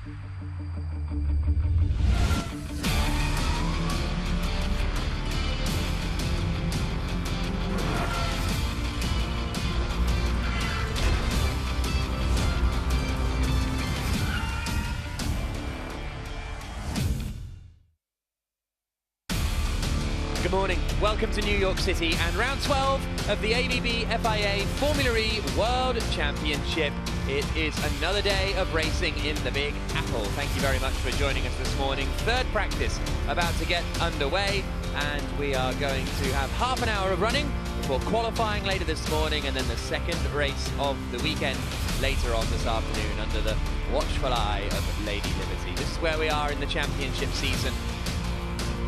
Good morning, welcome to New York City and round 12 of the ABB FIA Formula E World Championship. It is another day of racing in the Big Apple. Thank you very much for joining us this morning. Third practice about to get underway, and we are going to have half an hour of running before qualifying later this morning, and then the second race of the weekend later on this afternoon under the watchful eye of Lady Liberty. This is where we are in the championship season.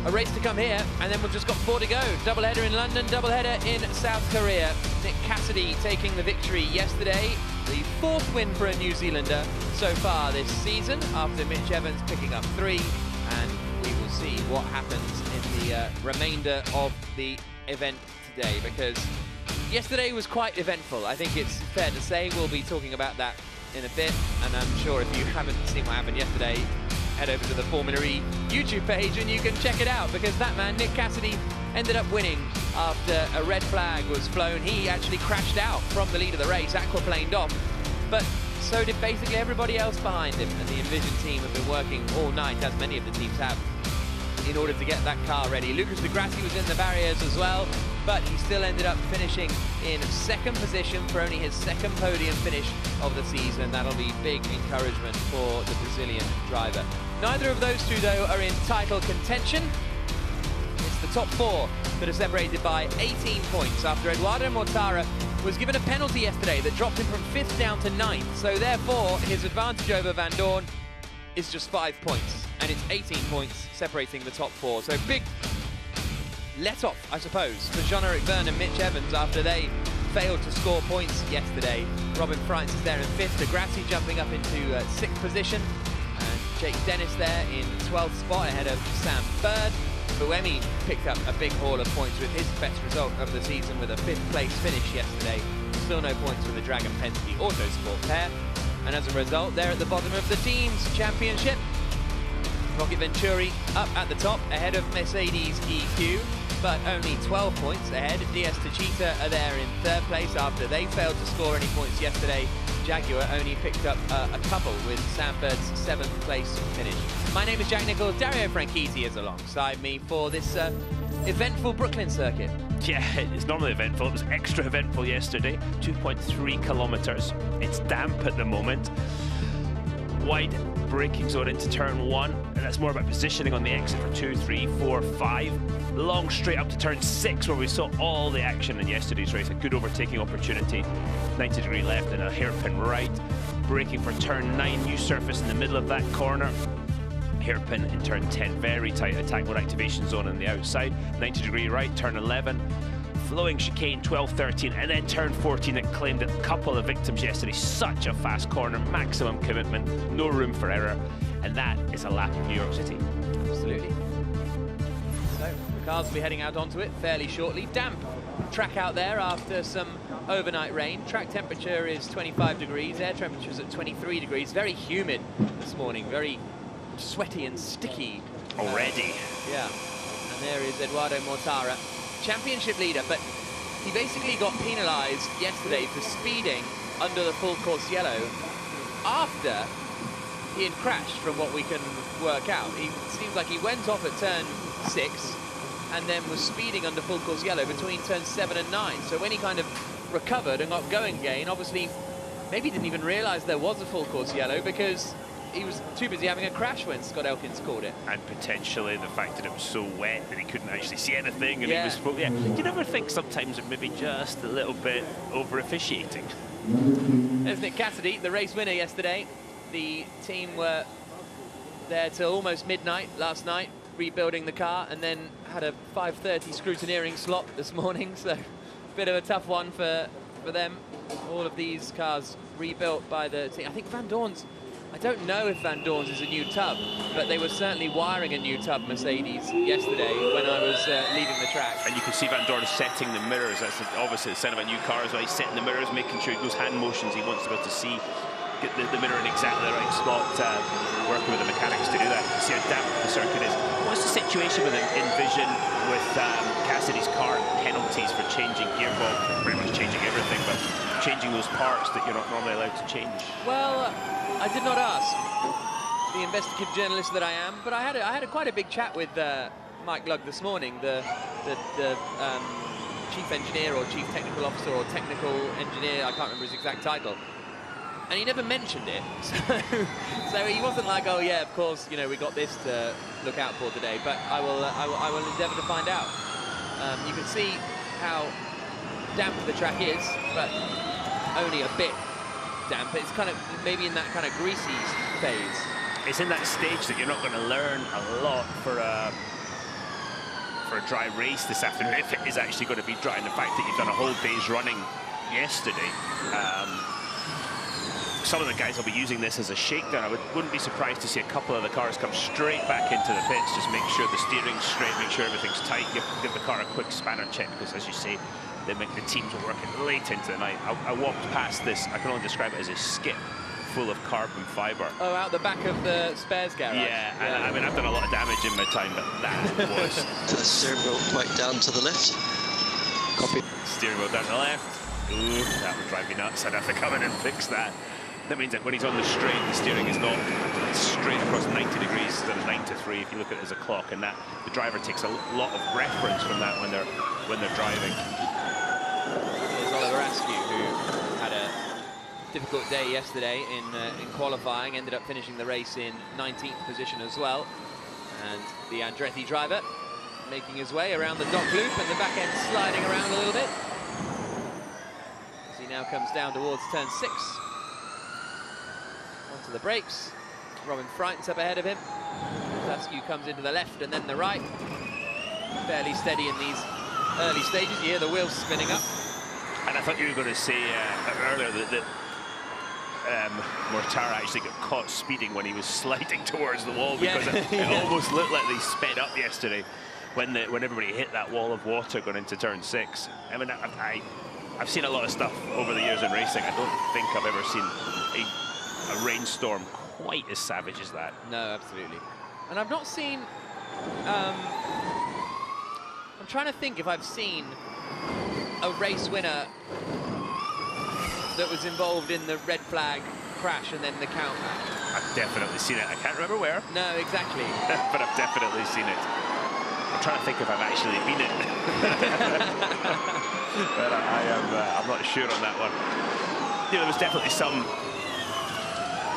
A race to come here, and then we've just got 4 to go. Doubleheader in London, doubleheader in South Korea. Nick Cassidy taking the victory yesterday. The 4th win for a New Zealander so far this season, after Mitch Evans picking up 3. And we will see what happens in the remainder of the event today, because yesterday was quite eventful. I think it's fair to say we'll be talking about that in a bit. And I'm sure if you haven't seen what happened yesterday, head over to the Formula E YouTube page and you can check it out, because that man, Nick Cassidy, ended up winning after a red flag was flown. He actually crashed out from the lead of the race, aquaplaned off, but so did basically everybody else behind him. And the Envision team have been working all night, as many of the teams have, in order to get that car ready. Lucas Di Grassi was in the barriers as well, but he still ended up finishing in 2nd position for only his 2nd podium finish of the season. That'll be big encouragement for the Brazilian driver. Neither of those two, though, are in title contention. It's the top 4 that are separated by 18 points after Eduardo Mortara was given a penalty yesterday that dropped him from 5th down to 9th. So therefore, his advantage over Van Dorn is just 5 points, and it's 18 points separating the top 4. So big let-off, I suppose, for Jean-Eric Vergne and Mitch Evans after they failed to score points yesterday. Robin Freitz is there in 5th, Di Grassi jumping up into 6th position, and Jake Dennis there in 12th spot ahead of Sam Bird. Buemi picked up a big haul of points with his best result of the season with a 5th place finish yesterday. Still no points for the Dragon Penske Autosport pair, and as a result they're at the bottom of the team's championship. Rocket Venturi up at the top ahead of Mercedes EQ, but only 12 points ahead. DS Techeetah are there in 3rd place after they failed to score any points yesterday. Jaguar only picked up a couple with Sam Bird's 7th place finish. My name is Jack Nichols. Dario Franchitti is alongside me for this eventful Brooklyn circuit. Yeah, it's normally eventful. It was extra eventful yesterday. 2.3 kilometers. It's damp at the moment. Wide braking zone into turn 1, and that's more about positioning on the exit for 2, 3, 4, 5. Long straight up to turn 6, where we saw all the action in yesterday's race. A good overtaking opportunity. 90-degree left and a hairpin right. Braking for turn 9, new surface in the middle of that corner. Hairpin in turn 10, very tight attack mode activation zone on the outside. 90-degree right, turn 11. Flowing chicane 12, 13, and then turn 14. It claimed a couple of victims yesterday. Such a fast corner, maximum commitment, no room for error, and that is a lap of New York City. Absolutely. So the cars will be heading out onto it fairly shortly. Damp track out there after some overnight rain. Track temperature is 25 degrees, air temperature is at 23 degrees. Very humid this morning, very sweaty and sticky. Already. Yeah, and there is Eduardo Mortara, championship leader, but he basically got penalised yesterday for speeding under the full course yellow after he had crashed, from what we can work out. It seems like he went off at turn 6 and then was speeding under full course yellow between turns 7 and 9. So when he kind of recovered and got going again, obviously maybe didn't even realise there was a full course yellow, because he was too busy having a crash when Scott Elkins called it. And potentially the fact that it was so wet that he couldn't actually see anything, and yeah. he was... Yeah, you never think sometimes it may be just a little bit over-officiating. There's Nick Cassidy, the race winner yesterday. The team were there till almost midnight last night, rebuilding the car, and then had a 5:30 scrutineering slot this morning, so a bit of a tough one for them. All of these cars rebuilt by the team. I think Van Dorn's, I don't know if Van Dorn's is a new tub, but they were certainly wiring a new tub Mercedes yesterday when I was leaving the track. And you can see Van Dorn setting the mirrors. That's obviously the sign of a new car as well. He's setting the mirrors, making sure those hand motions he wants to be able to see get the mirror in exactly the right spot, working with the mechanics to do that. You see how damp the circuit is. What's the situation with Envision, with Cassidy's car and penalties for changing gearbox, pretty much changing everything, but changing those parts that you're not normally allowed to change? Well, I did not ask the investigative journalist that I am, but I had quite a big chat with Mike Lugg this morning, the chief engineer or chief technical officer or technical engineer, I can't remember his exact title, and he never mentioned it. So he wasn't like, oh yeah, of course, you know, we got this to look out for today. But I will endeavour to find out. You can see how damp the track is, but only a bit damp. It's kind of maybe in that kind of greasy phase. It's in that stage that you're not going to learn a lot for a dry race this afternoon, if it is actually going to be dry. And the fact that you've done a whole day's running yesterday, some of the guys will be using this as a shakedown. I wouldn't be surprised to see a couple of the cars come straight back into the pits, just make sure the steering's straight, make sure everything's tight, give the car a quick spanner check, because as you say, the teams are working late into the night. I walked past this, I can only describe it as a skip full of carbon fibre. Oh, out the back of the spares garage. Yeah, and I mean, I've done a lot of damage in my time, but that was... To the steering wheel quite down to the left. Copy. Steering wheel down to the left. Ooh, that would drive me nuts. I'd have to come in and fix that. That means that when he's on the straight, the steering is not straight across 90 degrees instead of 9 to 3 if you look at it as a clock, and that the driver takes a lot of reference from that when they're driving. There's Oliver Askew, who had a difficult day yesterday in qualifying, ended up finishing the race in 19th position as well. And the Andretti driver making his way around the dock loop and the back end sliding around a little bit as he now comes down towards turn 6. Onto the brakes. Robin Freit's up ahead of him. Askew comes into the left and then the right. Fairly steady in these early stages. You hear the wheels spinning up. And I thought you were going to say earlier that Mortara actually got caught speeding when he was sliding towards the wall, because it almost looked like they sped up yesterday when everybody hit that wall of water going into turn 6. I mean, I've seen a lot of stuff over the years in racing. I don't think I've ever seen a rainstorm quite as savage as that. No, absolutely. And I've not seen... I'm trying to think if I've seen a race winner that was involved in the red flag crash and then the countback. I've definitely seen it. I can't remember where. No, exactly. But I've definitely seen it. I'm trying to think if I've actually been it. But I'm not sure on that one. You know, there was definitely some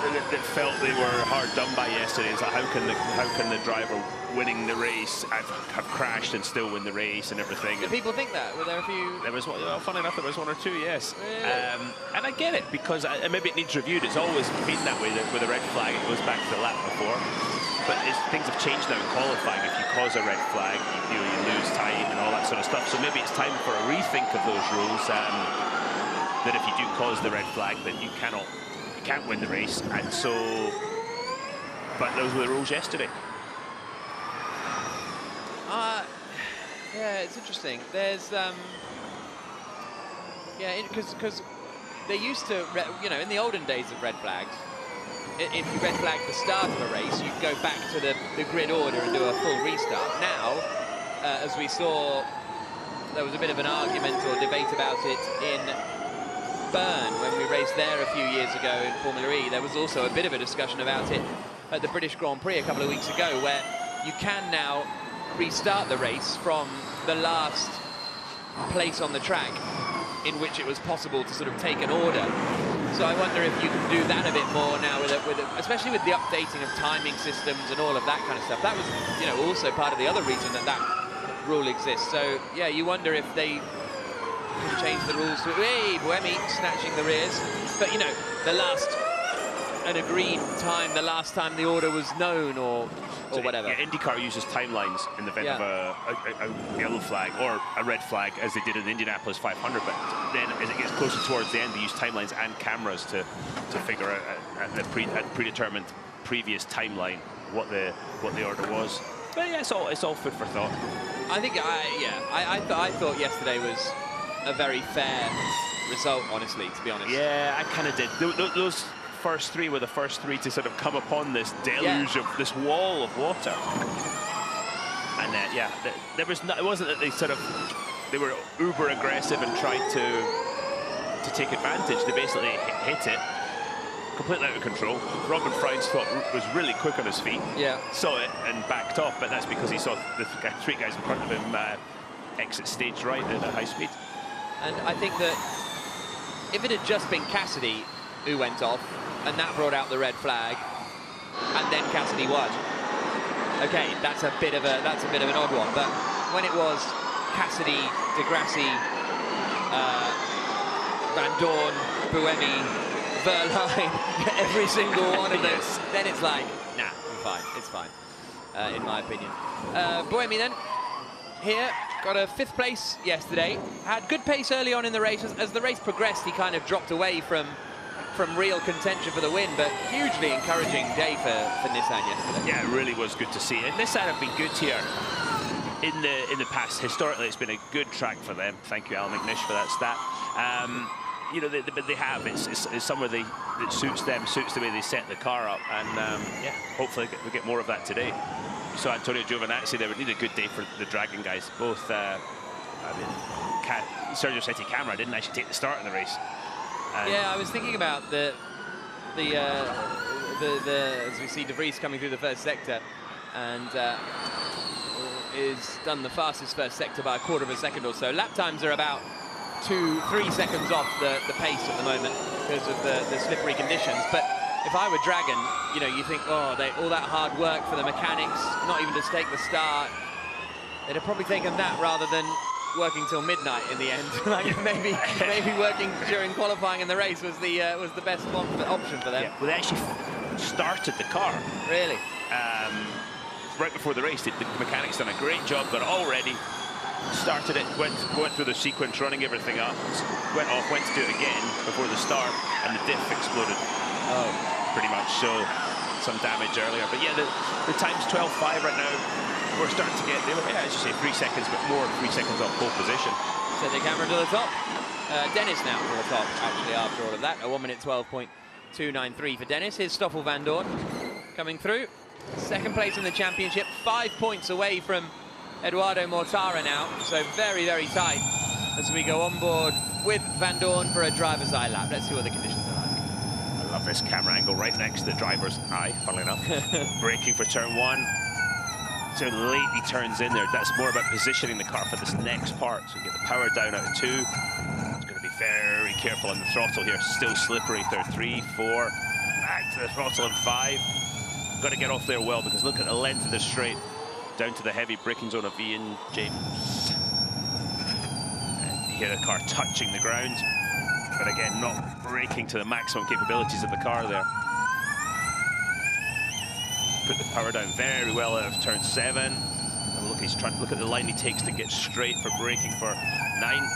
that felt they were hard done by yesterday. It's like, how can the driver winning the race have crashed and still win the race and everything? Did people think that? Were there a few? There was, well, funny enough, there was one or two, yes. Really? And I get it, because maybe it needs reviewed. It's always been that way, that with a red flag, it goes back to the lap before. But things have changed now in qualifying. If you cause a red flag, you lose time and all that sort of stuff. So maybe it's time for a rethink of those rules. That if you do cause the red flag, that you can't win the race. And so, but those were the rules yesterday. Yeah, it's interesting. There's because they used to, you know, in the olden days of red flags, if you red flagged the start of a race, you'd go back to the grid order and do a full restart. Now, as we saw, there was a bit of an argument or debate about it in Bern when we raced there a few years ago in Formula E. There was also a bit of a discussion about it at the British Grand Prix a couple of weeks ago, where you can now restart the race from the last place on the track in which it was possible to sort of take an order. So I wonder if you can do that a bit more now, especially with the updating of timing systems and all of that kind of stuff. That was, you know, also part of the other reason that rule exists. So yeah, you wonder if they can change the rules to, hey, Buemi snatching the rears. But you know, an agreed time, the last time the order was known, or whatever. Yeah, IndyCar uses timelines in the event of a yellow flag or a red flag, as they did in the Indianapolis 500. But then, as it gets closer towards the end, they use timelines and cameras to figure out at the predetermined previous timeline what the order was. But yeah, it's all food for thought. I think I thought yesterday was a very fair result, honestly, to be honest. Yeah, I kind of did. Those first three were the first three to sort of come upon this deluge of this wall of water. And yeah, there was it wasn't that they were uber aggressive and tried to take advantage. They basically hit it completely out of control. Robin Freins was really quick on his feet. Yeah, saw it and backed off, but that's because he saw the three guys in front of him exit stage right at a high speed. And I think that if it had just been Cassidy who went off, and that brought out the red flag, and then Cassidy won, okay, that's a bit of an odd one. But when it was Cassidy, de Grassi, Van Dorn, Buemi, Verline, every single one of those, then it's like, nah, it's fine, in my opinion. Buemi then, here, got a 5th place yesterday, had good pace early on in the race. As the race progressed, he kind of dropped away from real contention for the win, but hugely encouraging day for Nissan yesterday. Yeah, it really was good to see. And Nissan have been good here in the past. Historically, it's been a good track for them. Thank you, Al McNish, for that stat. You know, they have. It's somewhere that suits them, suits the way they set the car up, and yeah, hopefully we get more of that today. You saw Antonio Giovinazzi. They would need a good day for the Dragon guys. Both, I mean, Sergio Setti Camera didn't actually take the start in the race. Yeah, I was thinking about the as we see De Vries coming through the first sector, and is done the fastest first sector by a quarter of a second or so. Lap times are about 2-3 seconds off the pace at the moment because of the slippery conditions. But if I were Dragon, you know, you think, oh, all that hard work for the mechanics, not even to stake the start. They'd have probably taken that rather than working till midnight in the end. Like maybe working during qualifying in the race was the best option for them. Yeah, well, they actually started the car. Really? Right before the race, the mechanics done a great job, got it all ready, started it, went through the sequence, running everything up, went off, went to do it again before the start, and the diff exploded. Oh, pretty much. So some damage earlier, but yeah, the time's 12:05 right now. We're starting to get, as you say, 3 seconds, but more 3 seconds off pole position. So the camera to the top. Dennis now to the top, actually, after all of that. A 1 minute 12.293 for Dennis. Here's Stoffel Van Dorn coming through. 2nd place in the championship, 5 points away from Eduardo Mortara now. So very, very tight as we go on board with Van Dorn for a driver's eye lap. Let's see what the conditions are like. I love this camera angle right next to the driver's eye, funnily enough. Braking for turn 1. So late he turns in there. That's more about positioning the car for this next part. So you get the power down out of 2. It's going to be very careful on the throttle here. Still slippery. Third 3, 4. Back to the throttle in 5. Got to get off there well, because look at the length of the straight down to the heavy braking zone of Ian James. And you hear the car touching the ground, but again, not braking to the maximum capabilities of the car there. Put the power down very well out of turn 7. And look, he's trying to look at the line he takes to get straight for braking for 9.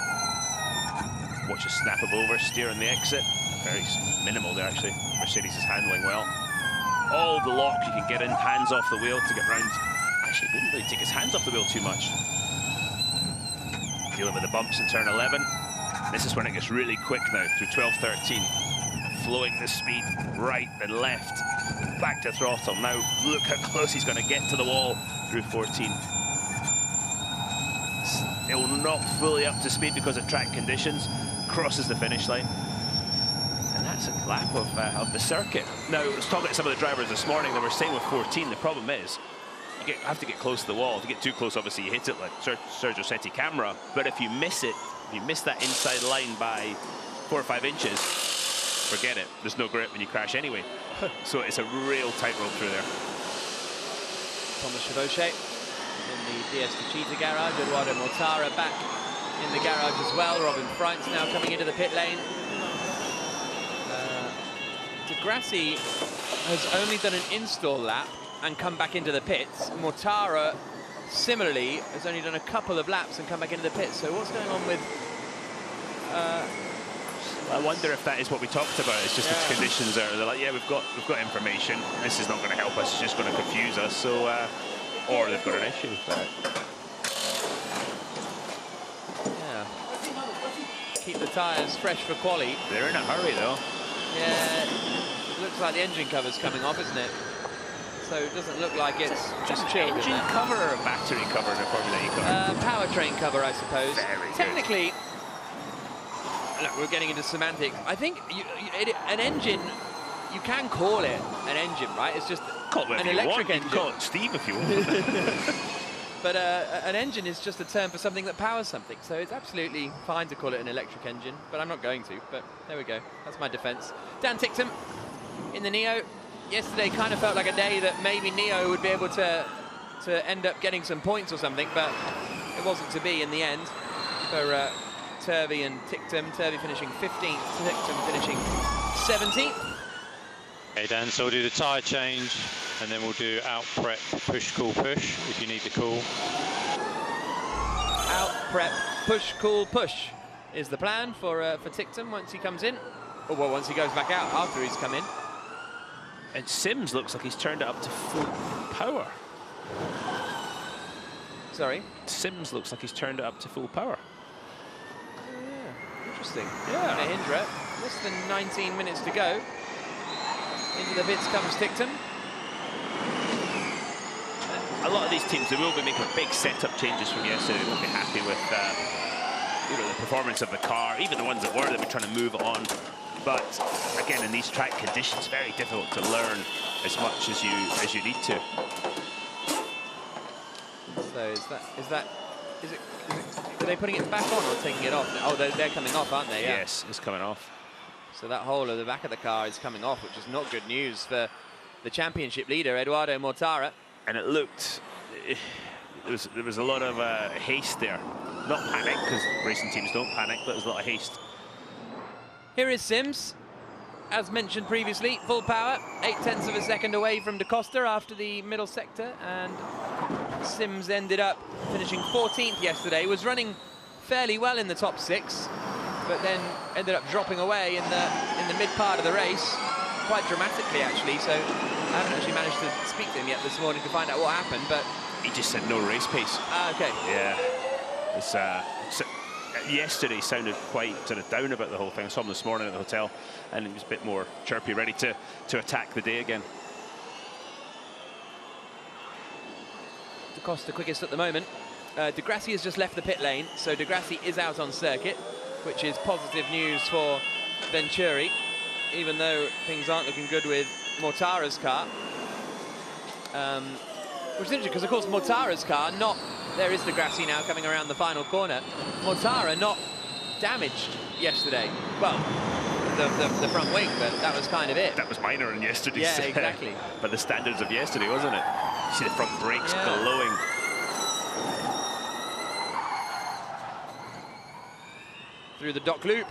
Watch it snap him over, steer on the exit. Very minimal there, actually. Mercedes is handling well. All the lock you can get in, hands off the wheel to get round. Actually, didn't really take his hands off the wheel too much. Dealing with the bumps in turn 11. This is when it gets really quick now, through 12-13. Flowing the speed right and left. Back to throttle. Now look how close he's going to get to the wall through 14. Still not fully up to speed because of track conditions. Crosses the finish line. And that's a lap of the circuit. Now, I was talking to some of the drivers this morning. They were saying with 14, the problem is you have to get close to the wall. If you get too close, obviously you hit it like Sergio Setti Camera. But if you miss it, if you miss that inside line by 4 or 5 inches, forget it. There's no grip when you crash anyway. So it's a real tightrope through there. Thomas Chevauchet in the DS Techeetah garage. Eduardo Mortara back in the garage as well. Robin Freins now coming into the pit lane. De Grassi has only done an install lap and come back into the pits. Mortara, similarly, has only done a couple of laps and come back into the pits. So what's going on with... I wonder if that is what we talked about. It's just the conditions there. They're like, yeah, we've got information. This is not going to help us. It's just going to confuse us. So, or they've got an issue. But yeah, keep the tyres fresh for quali. They're in a hurry though. Yeah, looks like the engine cover's coming off, isn't it? So it doesn't look like it's just chilled. Engine cover or a battery cover in a Formula E car? Powertrain cover, I suppose. Very Technically, look, we're getting into semantics. I think an engine, you can call it an engine, right? It's just an electric engine. You can call it Steve if you want. But an engine is just a term for something that powers something. So it's absolutely fine to call it an electric engine, but I'm not going to. But there we go. That's my defense. Dan Ticktum in the Neo. Yesterday kind of felt like a day that maybe Neo would be able to end up getting some points or something, but it wasn't to be in the end for Turvey and Ticktum. Turvey finishing 15th, Ticktum finishing 17th. Okay, Dan, so we'll do the tyre change, and then we'll do out prep, push, cool, push, if you need the cool. Out prep, push, cool, push is the plan for Ticktum once he comes in. Or well, once he goes back out after he's come in. And Sims looks like he's turned it up to full power. Sorry? Sims looks like he's turned it up to full power. Yeah, interesting. Yeah. Mahindra, less than 19 minutes to go. Into the bits comes Ticktum. A lot of these teams, they will be making big setup changes from yesterday. They won't be happy with the performance of the car. Even the ones that were, they'll be trying to move on. But again, in these track conditions, very difficult to learn as much as you need to. So are they putting it back on or taking it off? Oh, they're coming off, aren't they? Yeah. Yes, it's coming off. So that whole of the back of the car is coming off, which is not good news for the championship leader, Eduardo Mortara. And it looked, there was a lot of haste there. Not panic, because racing teams don't panic, but there's a lot of haste. Here is Sims, as mentioned previously, full power, 0.8 of a second away from Da Costa after the middle sector, and Sims ended up finishing 14th yesterday, was running fairly well in the top 6, but then ended up dropping away in the mid part of the race, quite dramatically actually, so I haven't actually managed to speak to him yet this morning to find out what happened, but... He just said no race pace. Ah, okay. Yeah. It's, yesterday sounded quite sort of down about the whole thing. I saw him this morning at the hotel, and he was a bit more chirpy, ready to attack the day again. Da Costa quickest at the moment. De Grassi has just left the pit lane, so De Grassi is out on circuit, which is positive news for Venturi, even though things aren't looking good with Mortara's car. Which is interesting, because of course Mortara's car, there is De Grassi now coming around the final corner. Mortara not damaged yesterday. Well, the front wing, but that was kind of it. That was minor in yesterday's. Yeah, exactly. But the standards of yesterday, wasn't it? You see the front brakes glowing. Through the dock loop.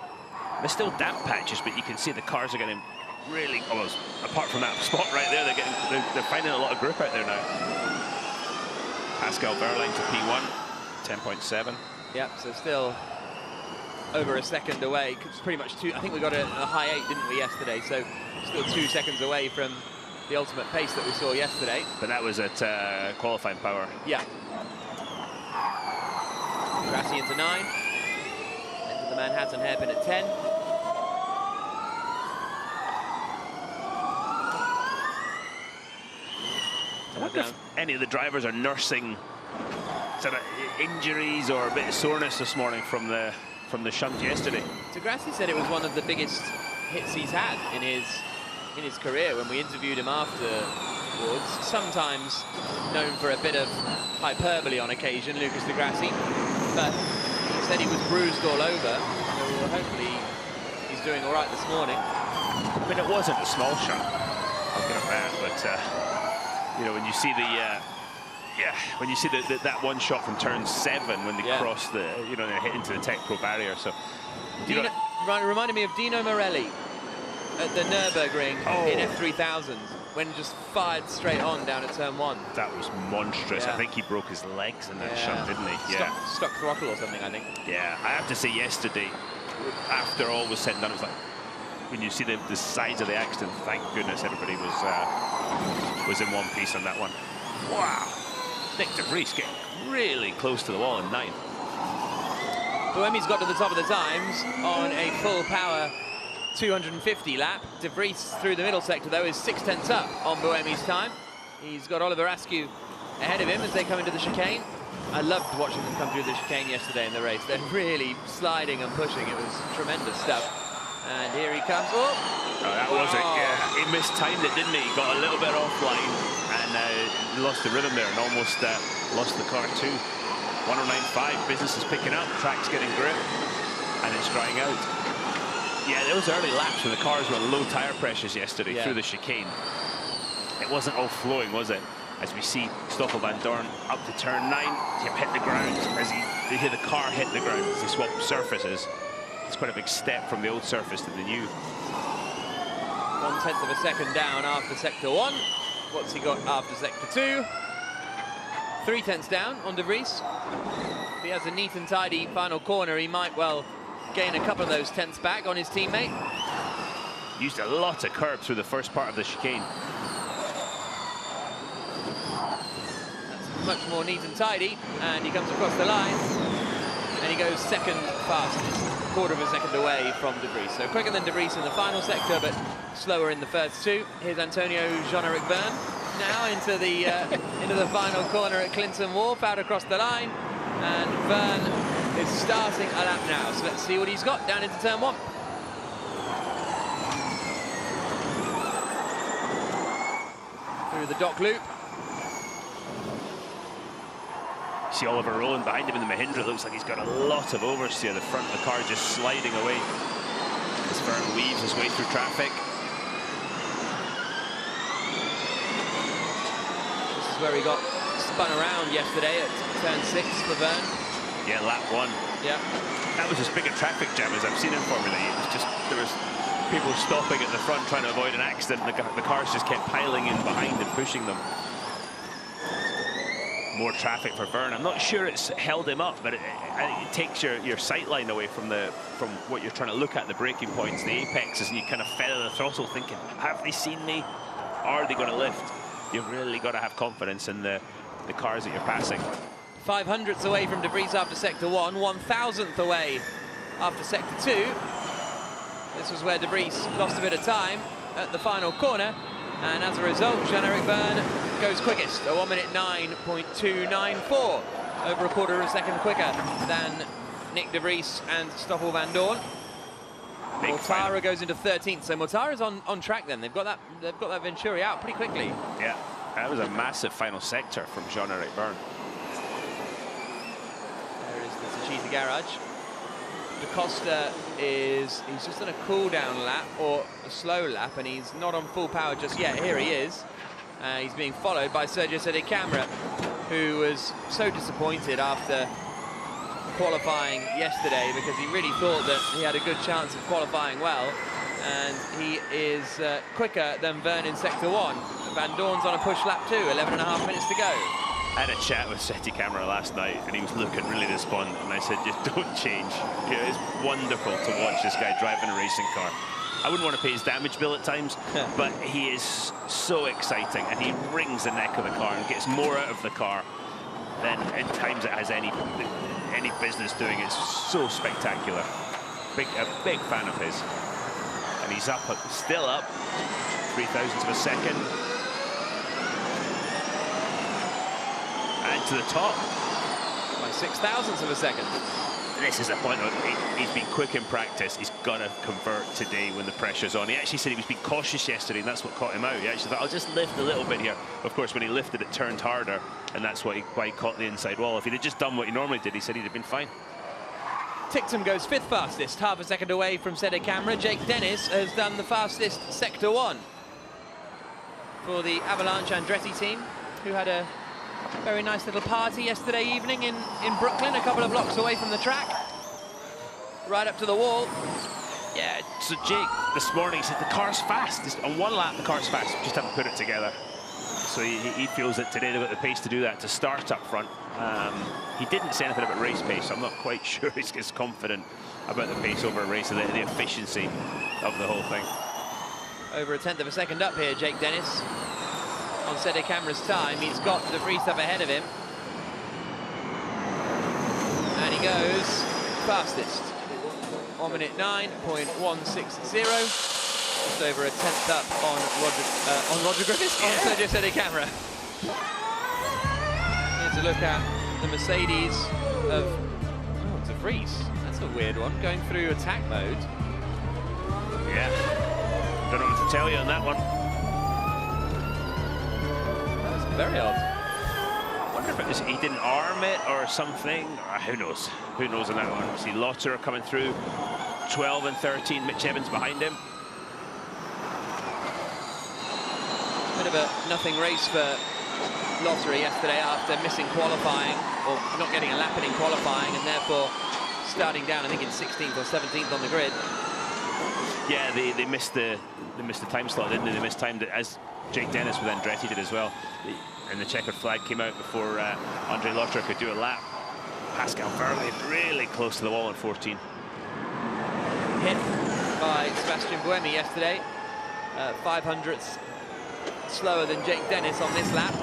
There's still damp patches, but you can see the cars are getting really, almost, apart from that spot right there, they're finding a lot of grip out there now. Pascal Wehrlein to P1, 10.7. Yep, so still over a second away. It's pretty much I think we got a high 8, didn't we, yesterday? So still 2 seconds away from the ultimate pace that we saw yesterday. But that was at qualifying power. Yeah. Grassi into 9. Into the Manhattan hairpin at 10. I wonder if any of the drivers are nursing sort of injuries or a bit of soreness this morning from the shunt yesterday. De Grassi said it was one of the biggest hits he's had in his career when we interviewed him afterwards. Sometimes known for a bit of hyperbole on occasion, Lucas De Grassi, but he said he was bruised all over. So hopefully he's doing all right this morning. I mean, it wasn't a small shot. I'll give him that, but. You know, when you see that one shot from turn 7 when they cross the, they hit into the Tech Pro barrier. So, reminded me of Dino Morelli at the Nürburgring in F3000 when just fired straight on down at turn 1. That was monstrous. Yeah. I think he broke his legs in that shot, didn't he? Stuck throttle or something, I think. Yeah, I have to say yesterday, after all was said and done, it was like, when you see the size of the accident, thank goodness everybody was in one piece on that one. Wow. Nick de Vries getting really close to the wall in 9th. Buemi's got to the top of the times on a full power 250 lap. De Vries through the middle sector, though, is 6/10 up on Buemi's time. He's got Oliver Askew ahead of him as they come into the chicane. I loved watching them come through the chicane yesterday in the race. They're really sliding and pushing. It was tremendous stuff. And here he comes. Oh, that was it, yeah. He mistimed it, didn't he? He got a little bit offline and lost the rhythm there and almost lost the car too. 109.5, business is picking up, track's getting grip, and it's drying out. Yeah, those early laps when the cars were low tyre pressures yesterday through the chicane. It wasn't all flowing, was it? As we see Stoffel van Dorn up to turn 9, him hit the ground as they hear the car hit the ground as they swap surfaces. It's quite a big step from the old surface to the new. 1/10 of a second down after sector 1. What's he got after sector 2? 3/10 down on De Vries. If he has a neat and tidy final corner, he might well gain a couple of those tenths back on his teammate. Used a lot of curb through the first part of the chicane. Much more neat and tidy, and he comes across the line and he goes second fastest, quarter of a second away from De Vries. So quicker than De Vries in the final sector, but slower in the first two. Here's Antonio Jean-Eric Verne now into the final corner at Clinton Wharf, out across the line, and Verne is starting a lap now. So let's see what he's got down into turn 1. Through the dock loop. See Oliver Rowland behind him in the Mahindra. Looks like he's got a lot of oversteer. The front of the car just sliding away as Verne weaves his way through traffic. This is where he got spun around yesterday at turn 6 for Verne. Yeah, lap 1. Yeah. That was as big a traffic jam as I've seen in Formula E. It was just, there was people stopping at the front trying to avoid an accident, and the cars just kept piling in behind and pushing them. More traffic for Verne. I'm not sure it's held him up, but it takes your sight line away from what you're trying to look at, the braking points, the apexes, and you kind of feather the throttle thinking, have they seen me? Are they going to lift? You've really got to have confidence in the cars that you're passing. 500ths away from De Vries after sector 1, 1,000th away after sector 2. This was where De Vries lost a bit of time at the final corner, and as a result, Jean-Eric Verne goes quickest, a 1 minute 9.294, over a quarter of a second quicker than Nick De Vries and Stoffel van Dorn. Mortara goes into 13th, so Mortara's on track then. They've got that Venturi out pretty quickly. Yeah, that was a massive final sector from Jean-Eric Verne. There is the Techeetah garage. Da Costa he's just on a cool down lap, or a slow lap, and he's not on full power just yet. Here he is. He's being followed by Sergio Sede Camera, who was so disappointed after qualifying yesterday because he really thought that he had a good chance of qualifying well, and he is quicker than Verne in sector 1. Van Dorn's on a push lap 2, 11.5 minutes to go. I had a chat with Seti Camera last night, and he was looking really despondent, and I said, just don't change. You know, it's wonderful to watch this guy driving a racing car. I wouldn't want to pay his damage bill at times, but he is so exciting, and he wrings the neck of the car and gets more out of the car than at times it has any business doing. It's so spectacular. A big fan of his. And he's still up, 0.03 of a second. And to the top. By 0.06 of a second. This is the point, though. He's been quick in practice. He's got to convert today when the pressure's on. He actually said he was being cautious yesterday, and that's what caught him out. He actually thought, I'll just lift a little bit here. Of course, when he lifted, it turned harder, and that's why he caught the inside wall. If he'd have just done what he normally did, he said he'd have been fine. Tictum goes 5th fastest, half a second away from Sede Camera. Jake Dennis has done the fastest sector 1 for the Avalanche Andretti team, who had a very nice little party yesterday evening in Brooklyn, a couple of blocks away from the track. Right up to the wall. Yeah, so Jake this morning said the car's fast. On one lap, the car's fast, just haven't put it together. So he feels that today they've got the pace to do that, to start up front. He didn't say anything about race pace, so I'm not quite sure he's as confident about the pace over a race, the efficiency of the whole thing. Over 1/10 of a second up here, Jake Dennis. On Sede Camera's time, he's got De Vries up ahead of him. And he goes fastest 1 minute 9.160. Just over a tenth up on Roger Griffiths, on Sergio Sede Camera. Here's a look at the Mercedes of De Vries. That's a weird one, going through attack mode. Yeah, don't know what to tell you on that one. That's very odd. I wonder if it was, he didn't arm it or something. Who knows? Who knows on that one? See Lauter coming through, 12 and 13. Mitch Evans behind him. Bit of a nothing race for Lottery yesterday after missing qualifying, or not getting a lap in qualifying, and therefore starting down, I think, in 16th or 17th on the grid. Yeah, they missed the time slot, didn't they? They missed time, as Jake Dennis with Andretti did as well. And the checkered flag came out before Andre Lauter could do a lap. Pascal Verlaine really close to the wall in 14. Hit by Sebastian Buemi yesterday, 500ths slower than Jake Dennis on this lap.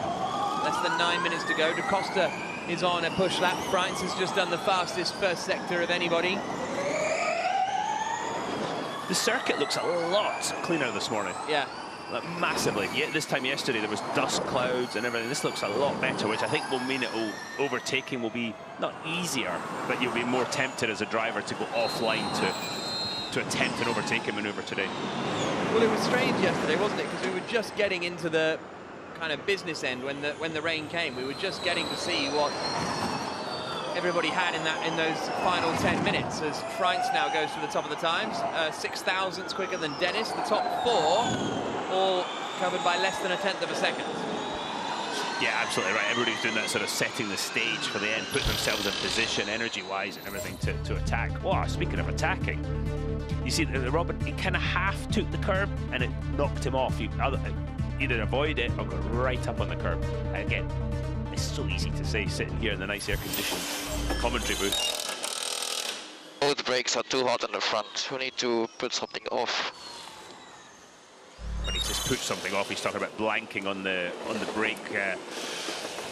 Less than 9 minutes to go. Da Costa is on a push lap. Freitz has just done the fastest first sector of anybody. The circuit looks a lot cleaner this morning. Yeah. Like, massively. Yeah, this time yesterday there was dust clouds and everything. This looks a lot better, which I think will mean overtaking will be not easier, but you'll be more tempted as a driver to go offline to attempt an overtaking maneuver today. Well, it was strange yesterday, wasn't it? Because we were just getting into the kind of business end when the rain came. We were just getting to see what everybody had in those final 10 minutes, as Freitz now goes to the top of the times, 6 thousandths quicker than Dennis. The top four all covered by less than a tenth of a second. Yeah, absolutely right. Everybody's doing that, sort of setting the stage for the end, putting themselves in position energy-wise and everything to attack. Wow, speaking of attacking, you see Robin, he kind of half took the curb and it knocked him off. He either avoid it or go right up on the curb. Again, it's so easy to say sitting here in the nice air-conditioned commentary booth. Oh, the brakes are too hot on the front. We need to put something off. When he says put something off, he's talking about blanking on the brake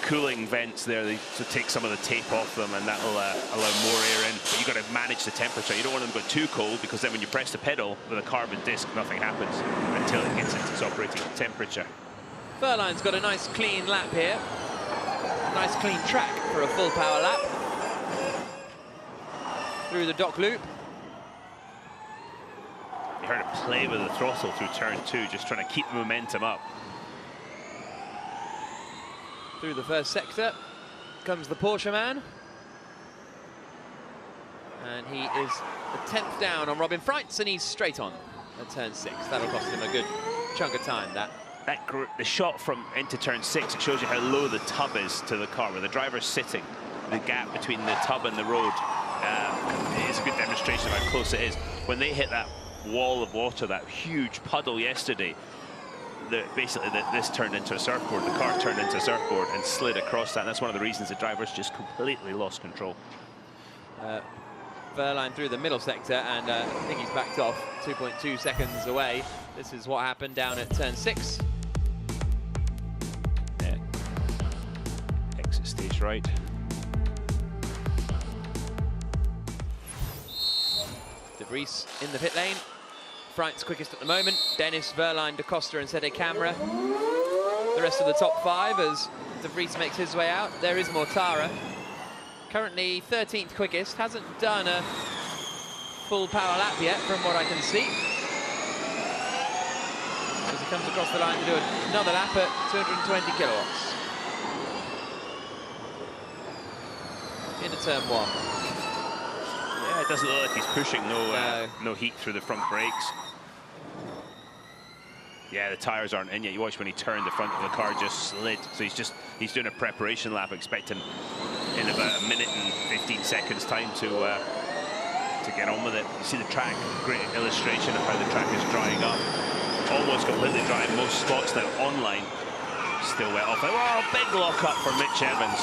cooling vents there. To take some of the tape off them, and that'll allow more air in. But you've got to manage the temperature. You don't want them to go too cold, because then when you press the pedal with a carbon disc, nothing happens until it gets into its operating temperature. Verlaine's got a nice clean lap here. Nice clean track for a full power lap. Through the dock loop. You heard it play with the throttle through turn 2, just trying to keep the momentum up. Through the first sector comes the Porsche man. And he is the 10th down on Robin Freitz, and he's straight on at turn 6. That'll cost him a good chunk of time, the shot from into turn 6, it shows you how low the tub is to the car, where the driver's sitting. The gap between the tub and the road is a good demonstration of how close it is. When they hit that wall of water, that huge puddle yesterday, basically this turned into a surfboard. The car turned into a surfboard and slid across that. And that's one of the reasons the drivers just completely lost control. Verlaine through the middle sector, and I think he's backed off 2.2 seconds away. This is what happened down at turn 6. Yeah. Exit stage right. De Vries in the pit lane. Freitz quickest at the moment. Dennis, Verlaine, Da Costa and Sede Camera. The rest of the top 5 as De Vries makes his way out. There is Mortara. Currently 13th quickest. Hasn't done a full power lap yet from what I can see. As he comes across the line to do another lap at 220 kilowatts. Into turn 1. Yeah, it doesn't look like he's pushing. No heat through the front brakes. Yeah, the tyres aren't in yet. You watch when he turned, the front of the car just slid. So he's doing a preparation lap, expecting in about a minute and 15 seconds time to get on with it. You see the track, great illustration of how the track is drying up. Almost completely dry in most spots now. Online, still wet off. Oh, big lock up for Mitch Evans.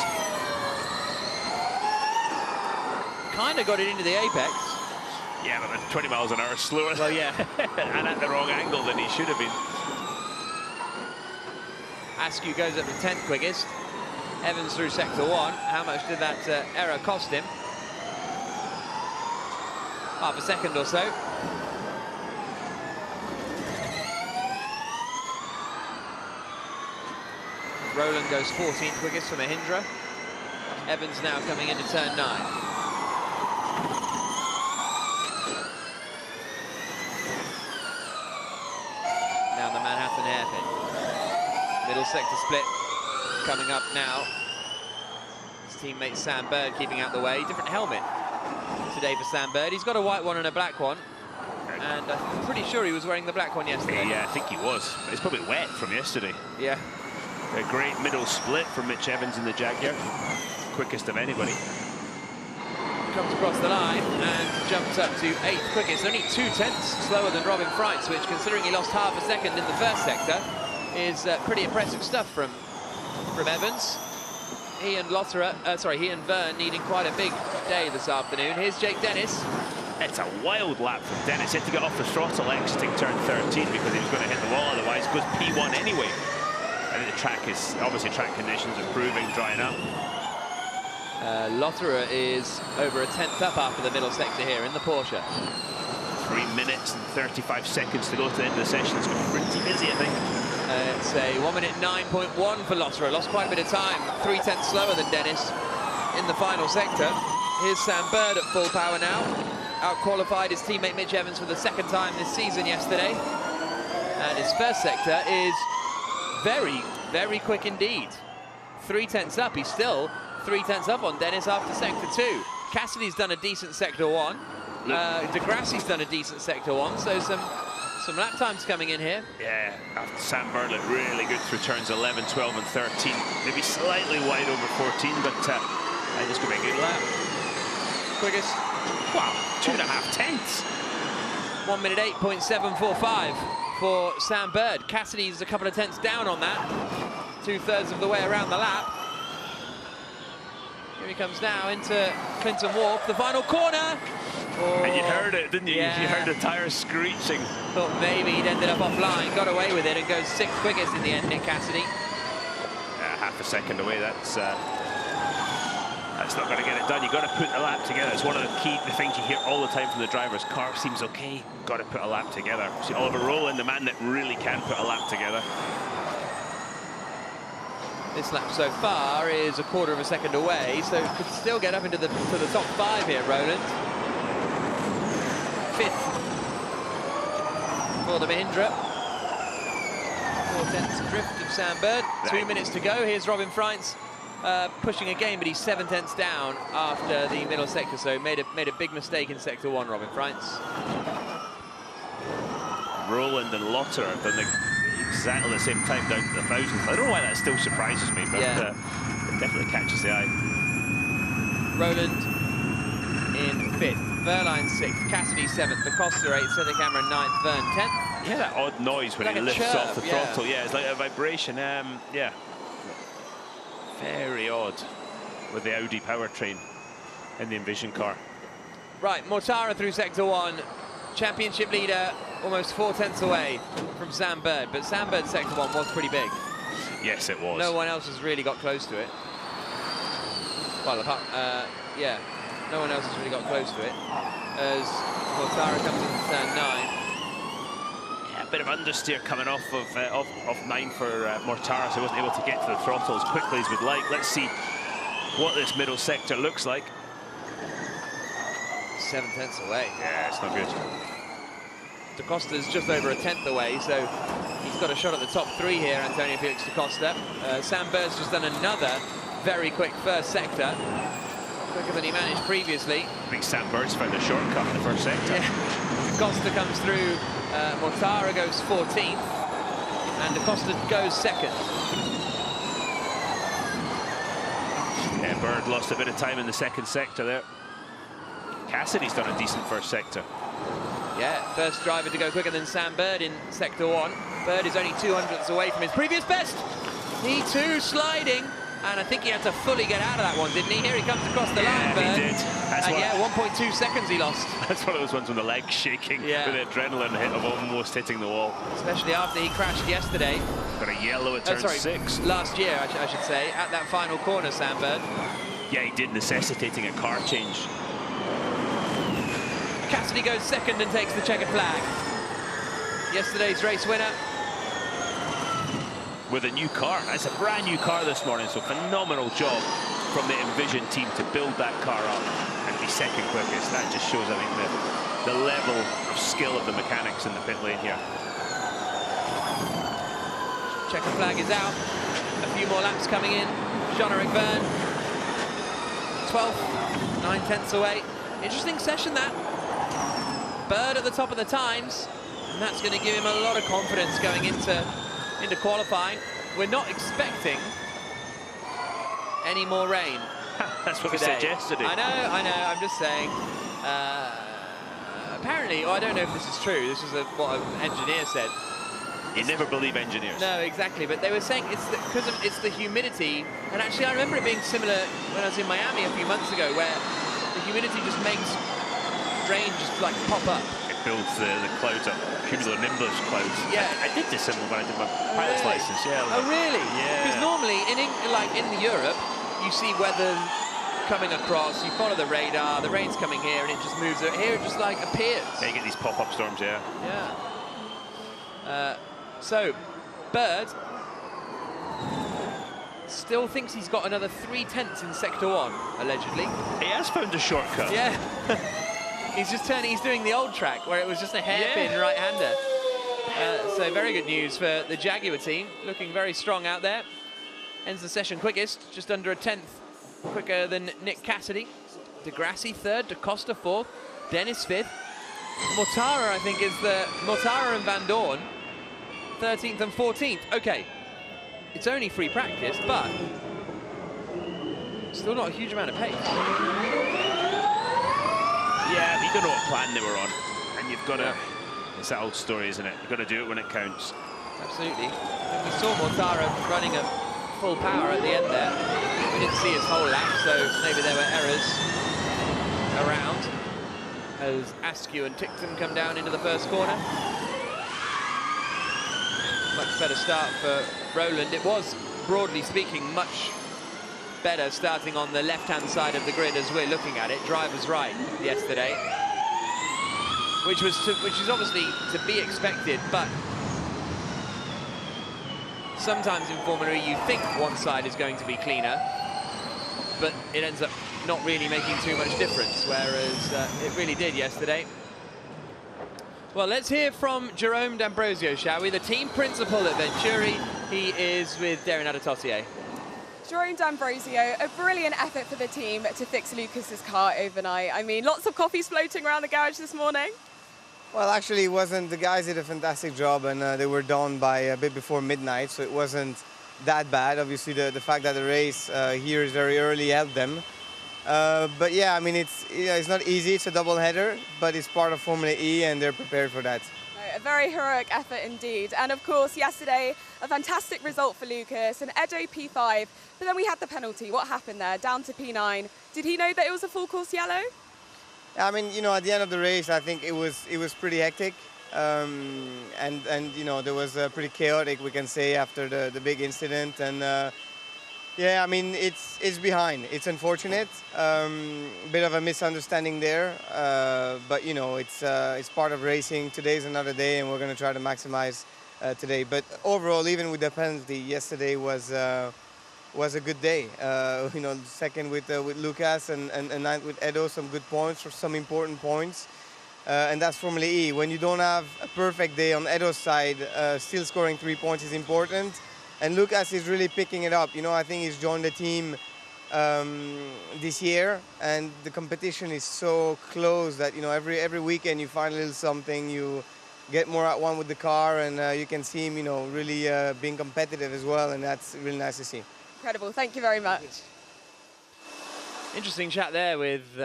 Kind of got it into the apex. Yeah, but 20 miles an hour slower. Well, yeah. And at the wrong angle than he should have been. Askew goes up to 10th quickest. Evans through sector 1. How much did that error cost him? half a second or so. Roland goes 14th quickest for Mahindra. Evans now coming into turn 9. Down the Manhattan hairpin. Middle sector split coming up now. His teammate Sam Bird keeping out the way. Different helmet today for Sam Bird. He's got a white one and a black one. And I'm pretty sure he was wearing the black one yesterday. Yeah, I think he was. But it's probably wet from yesterday. Yeah. A great middle split from Mitch Evans in the Jaguar. Quickest of anybody. Comes across the line and jumps up to 8th quickest. Only 2/10 slower than Robin Freitz, which, considering he lost half a second in the first sector, is pretty impressive stuff from Evans. He and Vern needing quite a big day this afternoon. Here's Jake Dennis. It's a wild lap from Dennis. He had to get off the throttle exiting turn 13 because he was going to hit the wall, otherwise goes P1 anyway. I think the track is, obviously track conditions improving, drying up. Lotterer is over a 10th up after the middle sector here in the Porsche. 3 minutes and 35 seconds to go to the end of the session. It's going to be pretty busy, I think. It's a 1 minute 9.1 for Lotterer. Lost quite a bit of time. 3/10 slower than Dennis in the final sector. Here's Sam Bird at full power now. Out-qualified his teammate Mitch Evans for the second time this season yesterday. And his first sector is very, very quick indeed. 3/10 up. He's still 3/10 up on Dennis after sector 2. Cassidy's done a decent sector 1. Degrassi's done a decent sector 1. So some lap times coming in here. Yeah, Sam Bird looked really good through turns 11, 12 and 13. Maybe slightly wide over 14, but I think it's going to be a good lap. Quickest. Wow, 2.5 tenths. 1 minute 8.745 for Sam Bird. Cassidy's a couple of tenths down on that. 2/3 of the way around the lap. Here he comes now into Clinton Wharf, the final corner. Oh, and you heard it, didn't you? Yeah. You heard the tyres screeching. Thought maybe he'd ended up offline, got away with it, and goes 6th quickest in the end, Nick Cassidy. Half a second away, that's not going to get it done. You've got to put the lap together. It's one of the things you hear all the time from the drivers. Car seems okay, got to put a lap together. See Oliver Rowland, the man that really can put a lap together. This lap so far is a 1/4 of a second away, so could still get up into the top 5 here, Rowland. 5th for the Mahindra. 4/10 drift of Sam Bird. 2 minutes to go. Here's Robin Freitz pushing again, but he's 7/10 down after the middle sector, so made a big mistake in sector 1, Robin Freitz. Rowland and Lotterer have done exactly the same time down to the 1,000th. I don't know why that still surprises me, but yeah. It definitely catches the eye. Roland in 5th, Verline 6th, Cassidy 7th, DaCosta 8th, Sete Cameron 9th, Vern 10th. You hear that odd noise when like he lifts chirp, off the throttle. Yeah, it's like a vibration. Yeah, very odd with the Audi powertrain in the Envision car. Right, Mortara through sector 1, championship leader, almost 4/10 away from Sam Bird, but Sam Bird's sector 1 was pretty big. Yes, it was. No one else has really got close to it. Well, yeah, no one else has really got close to it. As Mortara comes into turn 9. Yeah, a bit of understeer coming off of 9 for Mortara, so he wasn't able to get to the throttle as quickly as we'd like. Let's see what this middle sector looks like. 7/10 away. Yeah, it's not good. DaCosta's just over a 10th away, so he's got a shot at the top 3 here, Antonio Felix DaCosta. Sam Bird's just done another very quick first sector, quicker than he managed previously. I think Sam Bird's found a shortcut in the first sector. Yeah. DaCosta comes through, Mortara goes 14th, and DaCosta goes 2nd. Yeah, Bird lost a bit of time in the second sector there. Cassidy's done a decent first sector. Yeah, first driver to go quicker than Sam Bird in sector 1. Bird is only 200ths away from his previous best. He too sliding, and I think he had to fully get out of that one, didn't he? Here he comes across the line, Bird. He did. And yeah, 1.2 seconds he lost. That's one of those ones when the leg's shaking with the adrenaline hit of almost hitting the wall. Especially after he crashed yesterday. Got a yellow at turn 6. Last year, I should say, at that final corner, Sam Bird. Yeah, he did, necessitating a car change. Cassidy goes second and takes the checkered flag. Yesterday's race winner. With a new car. It's a brand new car this morning, so phenomenal job from the Envision team to build that car up and be second quickest. That just shows, I think, the level of skill of the mechanics in the pit lane here. Checkered flag is out. A few more laps coming in. Jean-Eric Verne, 12th, 9/10 away. Interesting session that. Bird at the top of the times, and that's going to give him a lot of confidence going into qualifying. We're not expecting any more rain. That's what today. we said yesterday. I know, I'm just saying. Apparently, I don't know if this is true, this is what an engineer said. You never believe engineers. No, exactly, but they were saying because it's the humidity, and actually I remember it being similar when I was in Miami a few months ago, where the humidity just makes rain just like pop up. It builds the clouds up, cumulonimbus clouds. Yeah. I did this when I did my pilot's license. Yeah. Oh, really? Yeah. Because normally in Europe, you see weather coming across, you follow the radar, the rain's coming here, and it just moves. Here it just like appears. Yeah, you get these pop-up storms, yeah. Yeah. So, Bird still thinks he's got another 3/10 in Sector 1, allegedly. He has found a shortcut. Yeah. He's doing the old track where it was just a hairpin right-hander. So very good news for the Jaguar team, looking very strong out there. Ends the session quickest, just under a 10th quicker than Nick Cassidy. De Grassi 3rd, Da Costa 4th, Dennis 5th. Mortara, I think, is Mortara and Van Dorn 13th and 14th. Okay, it's only free practice, but still not a huge amount of pace. Yeah, you don't know what plan they were on, and you've got to. It's that old story, isn't it? You've got to do it when it counts. Absolutely. We saw Mortara running at full power at the end there. We didn't see his whole lap, so maybe there were errors around as Askew and Ticton come down into the first corner. Much better start for Roland. It was, broadly speaking, much better starting on the left-hand side of the grid as we're looking at it. Driver's right yesterday, which is obviously to be expected, but sometimes in Formula E you think one side is going to be cleaner, but it ends up not really making too much difference, whereas it really did yesterday. Well, let's hear from Jerome D'Ambrosio, shall we? The team principal at Venturi. He is with Darren Adetotier. Jerome D'Ambrosio, a brilliant effort for the team to fix Lucas's car overnight. I mean, lots of coffees floating around the garage this morning. Well, actually, it wasn't. The guys did a fantastic job, and they were done by a bit before midnight, so it wasn't that bad. Obviously, the fact that the race here is very early helped them. But yeah, I mean, it's not easy. It's a double header, but it's part of Formula E, and they're prepared for that. A very heroic effort indeed. And of course, yesterday, a fantastic result for Lucas, an Edo P5, but then we had the penalty. What happened there? Down to P9. Did he know that it was a full course yellow? I mean, you know, at the end of the race, I think it was pretty hectic, and you know, there was pretty chaotic, we can say, after the big incident, and yeah, I mean, it's behind. It's unfortunate, bit of a misunderstanding there, but you know, it's part of racing. Today's another day, and we're going to try to maximize today. But overall, even with the penalty, yesterday was a good day. You know, second with Lucas and ninth with Edo, some good points, some important points. And that's Formula E. When you don't have a perfect day on Edo's side, still scoring 3 points is important. And Lucas is really picking it up. You know, I think he's joined the team this year, and the competition is so close that, you know, every weekend you find a little something, you get more at one with the car, and you can see him, you know, really being competitive as well, and that's really nice to see. Incredible, thank you very much. Interesting chat there with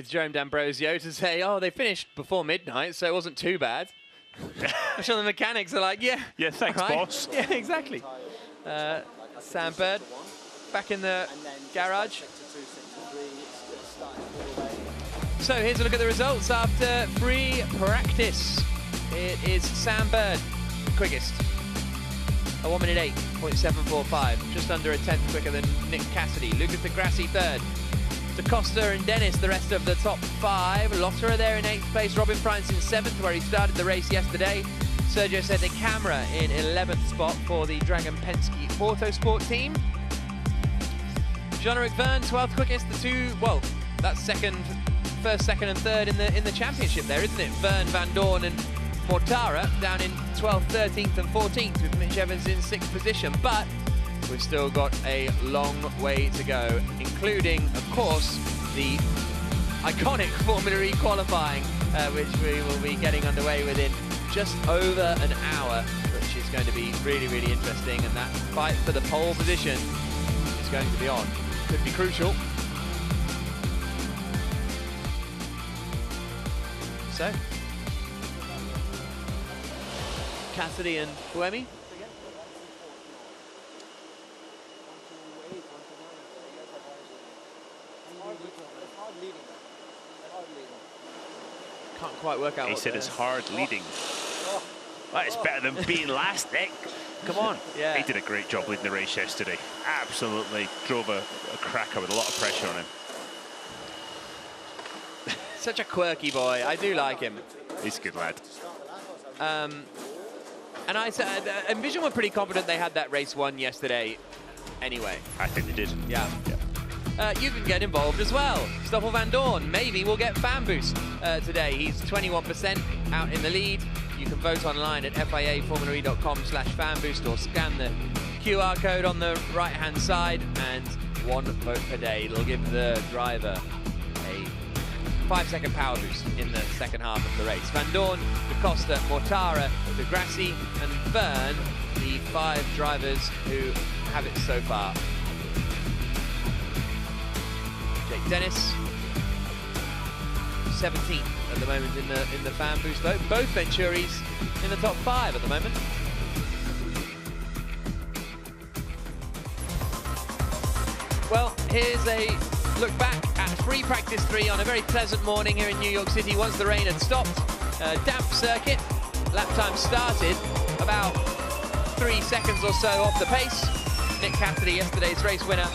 Jerome D'Ambrosio to say, oh, they finished before midnight, so it wasn't too bad. I'm sure the mechanics are like, yeah. Yeah, thanks, right. boss. Yeah, exactly. Sam Bird back in the garage. So here's a look at the results after free practice. It is Sam Bird, quickest. A 1:08.745, just under a 10th quicker than Nick Cassidy. Lucas de Grassi 3rd, Da Costa and Dennis, the rest of the top 5. Lotterer there in 8th place. Robin Price in 7th, where he started the race yesterday. Sergio said the camera in 11th spot for the Dragon Penske Autosport team. Jean-Eric Verne, 12th quickest. The two, well, that's first, second, and third in the championship there, isn't it? Verne, Van Dorn, and Mortara down in 12th, 13th, and 14th, with Mitch Evans in 6th position. But we've still got a long way to go, including, of course, the iconic Formula E qualifying, which we will be getting underway within just over an hour, which is going to be really, really interesting. And that fight for the pole position is going to be on. Could be crucial. So, Cassidy and Buemi. Can't quite work out. He said it's hard leading. That is better than being last, Nick. Come on. Yeah. He did a great job leading the race yesterday. Absolutely drove a cracker with a lot of pressure on him. Such a quirky boy. I do like him. He's a good lad. And I said, Envision were pretty confident they had that race won yesterday anyway. I think they did. Yeah. You can get involved as well. Stoffel Van Dorn maybe will get fan boost today. He's 21% out in the lead. You can vote online at fiaformulae.com/fanboost or scan the QR code on the right-hand side, and 1 vote per day. It'll give the driver a 5-second power boost in the second half of the race. Van Dorn, Da Costa, Mortara, De Grassi, and Verne, the 5 drivers who have it so far. Jake Dennis, 17th at the moment in the fan boost vote. Both Venturis in the top 5 at the moment. Well, here's a look back at free practice 3 on a very pleasant morning here in New York City once the rain had stopped. Damp circuit, lap time started about 3 seconds or so off the pace. Nick Cassidy, yesterday's race winner,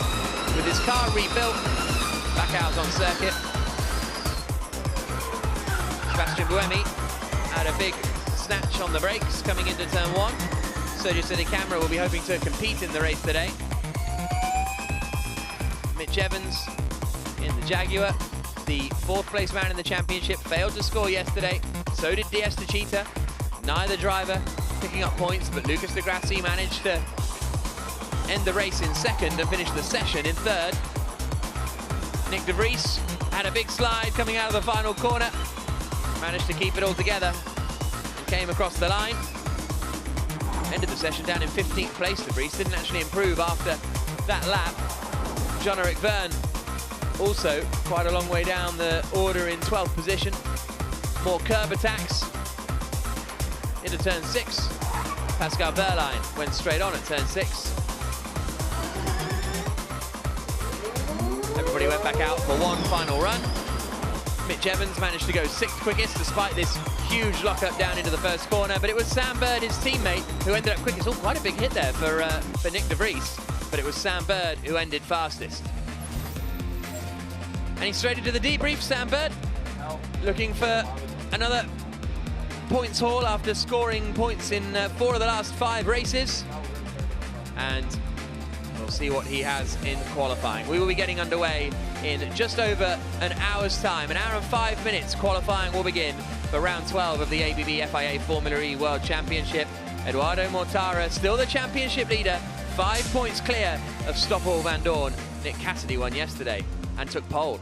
with his car rebuilt, back out on circuit. Sebastian Buemi had a big snatch on the brakes coming into turn 1. Sergio City Camera will be hoping to compete in the race today. Mitch Evans in the Jaguar, the 4th place man in the championship, failed to score yesterday. So did Diaz de Cheetah. Neither driver picking up points, but Lucas de Grassi managed to end the race in 2nd and finish the session in 3rd. Nick de Vries had a big slide coming out of the final corner, managed to keep it all together and came across the line. Ended the session down in 15th place. De Vries didn't actually improve after that lap. Jean-Eric Verne also quite a long way down the order in 12th position. More curb attacks into turn 6. Pascal Wehrlein went straight on at turn 6. Everybody went back out for one final run. Mitch Evans managed to go 6th quickest despite this huge lockup down into the first corner, but it was Sam Bird, his teammate, who ended up quickest. Oh, quite a big hit there for Nick de Vries, but it was Sam Bird who ended fastest. And he's straight into the debrief. Sam Bird looking for another points haul after scoring points in 4 of the last 5 races. And we'll see what he has in qualifying. We will be getting underway in just over an hour's time. An hour and 5 minutes qualifying will begin for round 12 of the ABB FIA Formula E World Championship. Eduardo Mortara, still the championship leader, 5 points clear of Stoffel Van Dorn. Nick Cassidy won yesterday and took pole.